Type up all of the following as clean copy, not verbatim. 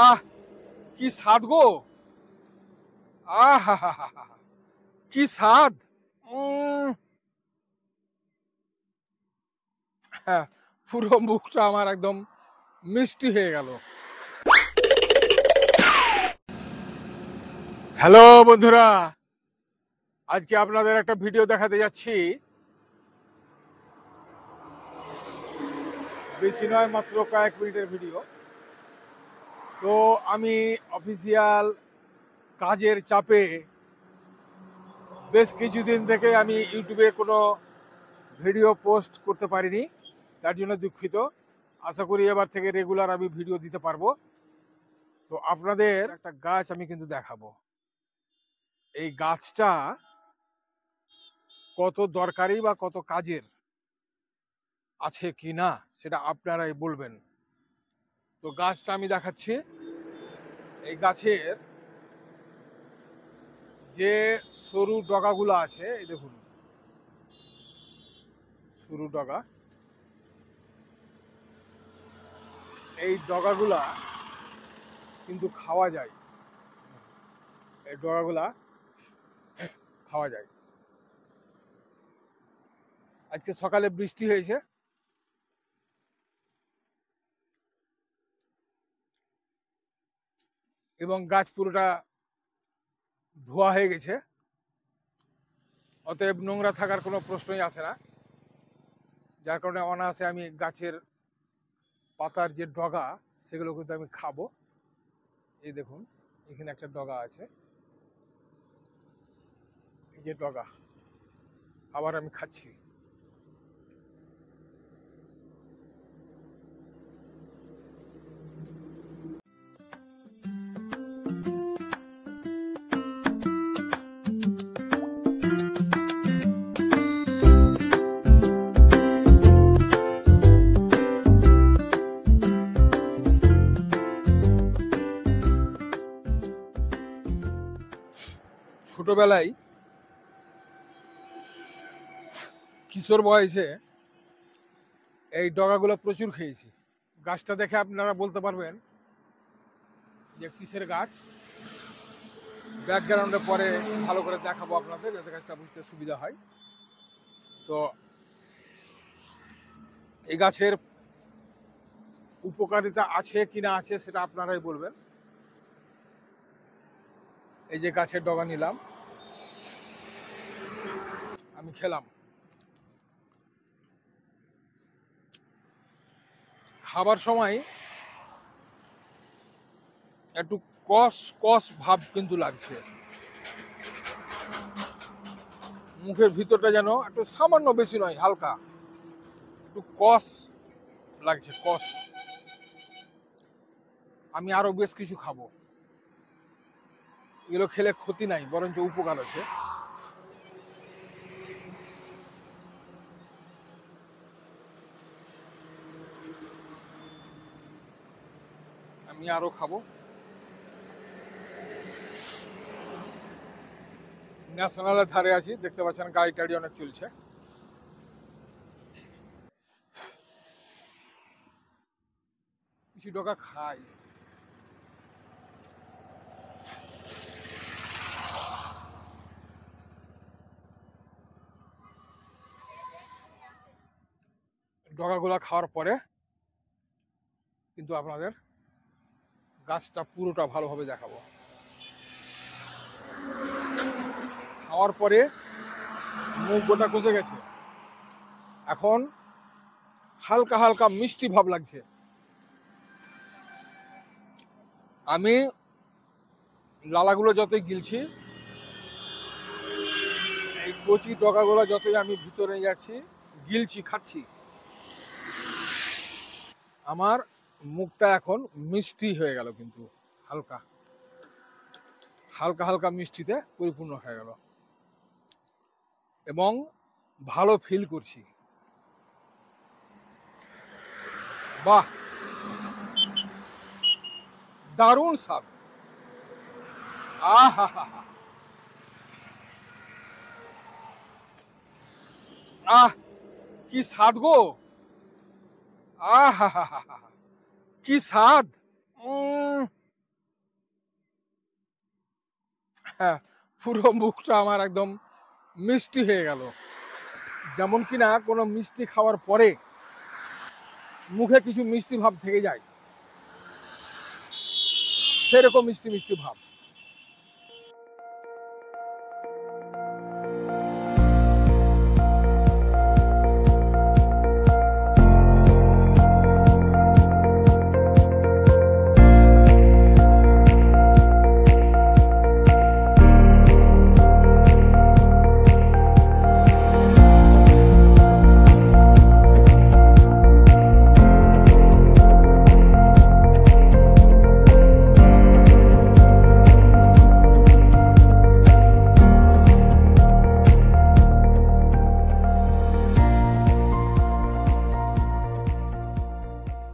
আহ কি স্বাদ গো। আহ কি স্বাদ। হ্যাঁ, পুরো মুখটা আমার একদম মিষ্টি হয়ে গেল। হ্যালো বন্ধুরা, আজকে আপনাদের একটা ভিডিও দেখাতে যাচ্ছি। বেশি নয়, মাত্র কয়েক মিনিটের ভিডিও। তো আমি অফিসিয়াল কাজের চাপে বেশ কিছুদিন থেকে আমি ইউটিউবে কোনো ভিডিও পোস্ট করতে পারিনি, তার জন্য দুঃখিত। আশা করি এবার থেকে রেগুলার আমি ভিডিও দিতে পারবো। তো আপনাদের একটা গাছ আমি কিন্তু দেখাবো। এই গাছটা কত দরকারি বা কত কাজের আছে কি না সেটা আপনারাই বলবেন। তো গাছটা আমি দেখাচ্ছি। এই গাছের যে সরু ডগাগুলো আছে, এই দেখুন সরু ডগা, এই ডগাগুলা কিন্তু খাওয়া যায়। এই ডগাগুলা খাওয়া যায়। আজকে সকালে বৃষ্টি হয়েছে, এবং গাছ পুরোটা ধোয়া হয়ে গেছে। অতএব নোংরা থাকার কোনো প্রশ্নই আসে না, যার কারণে অনায়াসে আমি গাছের পাতার যে ডগা সেগুলো কিন্তু আমি খাবো। এই দেখুন এখানে একটা ডগা আছে, এই যে ডগা, আবার আমি খাচ্ছি। ছোটবেলায় কিশোর বয়সে এই ডগাগুলো প্রচুর খেয়েছি। গাছটা দেখে আপনারা বলতে পারবেন যে কিসের গাছ। ব্যাকগ্রাউন্ডে পরে ভালো করে দেখাবো আপনাদের, যাতে গাছটা বুঝতে সুবিধা হয়। তো এই গাছের উপকারিতা আছে কি না আছে সেটা আপনারাই বলবেন। এই যে গাছের ডগা নিলাম, আমি খেলাম। খাবার সময় একটু কস কস ভাব কিন্তু লাগছে, মুখের ভিতরটা যেন একটু সামান্য, বেশি নয়, হালকা একটু কস লাগছে, কস। আমি আরো বেশ কিছু খাবো। এগুলো খেলে ক্ষতি নাই, বরঞ্চ উপকার আছে। আমি আরো খাবো। ন্যাশনালের ধারে আছি, দেখতে পাচ্ছেন গাড়ি টাড়ি অনেক চলছে। কিছু ডগা খাই। ডগাগুলা খাওয়ার পরে কিন্তু আপনাদের গাছটা পুরোটা ভালোভাবে দেখাবো। খাওয়ার পরে মুখ গোটা কষে গেছে, এখন হালকা হালকা মিষ্টি ভাব লাগছে। আমি লালাগুলো যতই গিলছি, এই কচি ডগাগুলো যতই আমি ভিতরে যাচ্ছি, গিলছি, খাচ্ছি, আমার মুখটা এখন মিষ্টি হয়ে গেল, কিন্তু হালকা হালকা হালকা মিষ্টিতে পরিপূর্ণ হয়ে গেল, এবং ভালো ফিল করছি। বাহ, দারুণ স্বাদ। আহা, আহ কি স্বাদ গো। আহা, কি স্বাদ। হ্যাঁ, পুরো মুখটা আমার একদম মিষ্টি হয়ে গেল। যেমন কিনা কোনো মিষ্টি খাওয়ার পরে মুখে কিছু মিষ্টি ভাব থেকে যায়, সেরকম মিষ্টি মিষ্টি ভাব।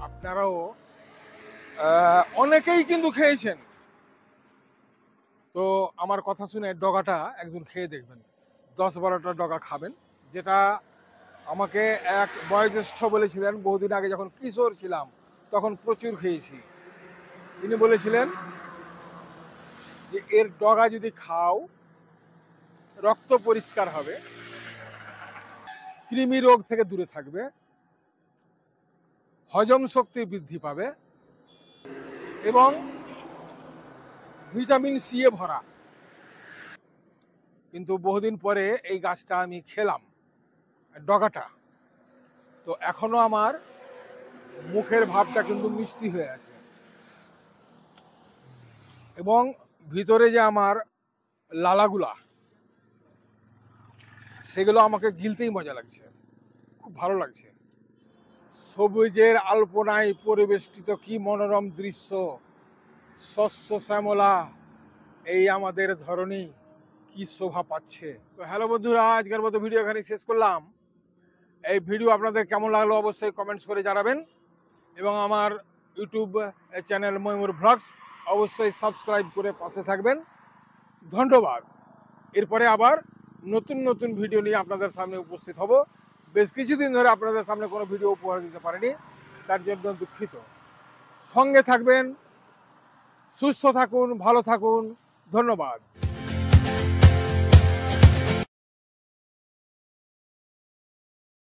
আপনারাও অনেকেই কিন্তু খেয়েছেন, তো আমার কথা শুনে ডগাটা একদিন খেয়ে দেখবেন, 10-12টা ডগা খাবেন। যেটা আমাকে এক বয়োজ্যেষ্ঠ বলেছিলেন, বহুদিন আগে যখন কিশোর ছিলাম তখন প্রচুর খেয়েছি। তিনি বলেছিলেন যে এর ডগা যদি খাও রক্ত পরিষ্কার হবে, কৃমি রোগ থেকে দূরে থাকবে, হজম শক্তি বৃদ্ধি পাবে এবং ভিটামিন সি এ ভরা। কিন্তু বহুদিন পরে এই গাছটা আমি খেলাম, ডগাটা, তো এখনো আমার মুখের ভাবটা কিন্তু মিষ্টি হয়ে আছে এবং ভিতরে যে আমার লালাগুলা, সেগুলো আমাকে গিলতেই মজা লাগছে, খুব ভালো লাগছে। সবুজের আলপনায় পরিবেষ্টিত কি মনোরম দৃশ্য, শস্য শ্যামলা এই আমাদের ধরনী কি শোভা পাচ্ছে। তো হ্যালো বন্ধুরা, আজকের মতো ভিডিও এখানে শেষ করলাম। এই ভিডিও আপনাদের কেমন লাগলো অবশ্যই কমেন্টস করে জানাবেন এবং আমার ইউটিউব চ্যানেল ময়ূর ব্লগস অবশ্যই সাবস্ক্রাইব করে পাশে থাকবেন। ধন্যবাদ। এরপরে আবার নতুন নতুন ভিডিও নিয়ে আপনাদের সামনে উপস্থিত হব। বেশ কিছুদিন ধরে আপনাদের সামনে কোনো ভিডিও উপহার দিতে পারিনি, তার জন্য দুঃখিত। সঙ্গে থাকবেন, সুস্থ থাকুন, ভালো থাকুন। ধন্যবাদ।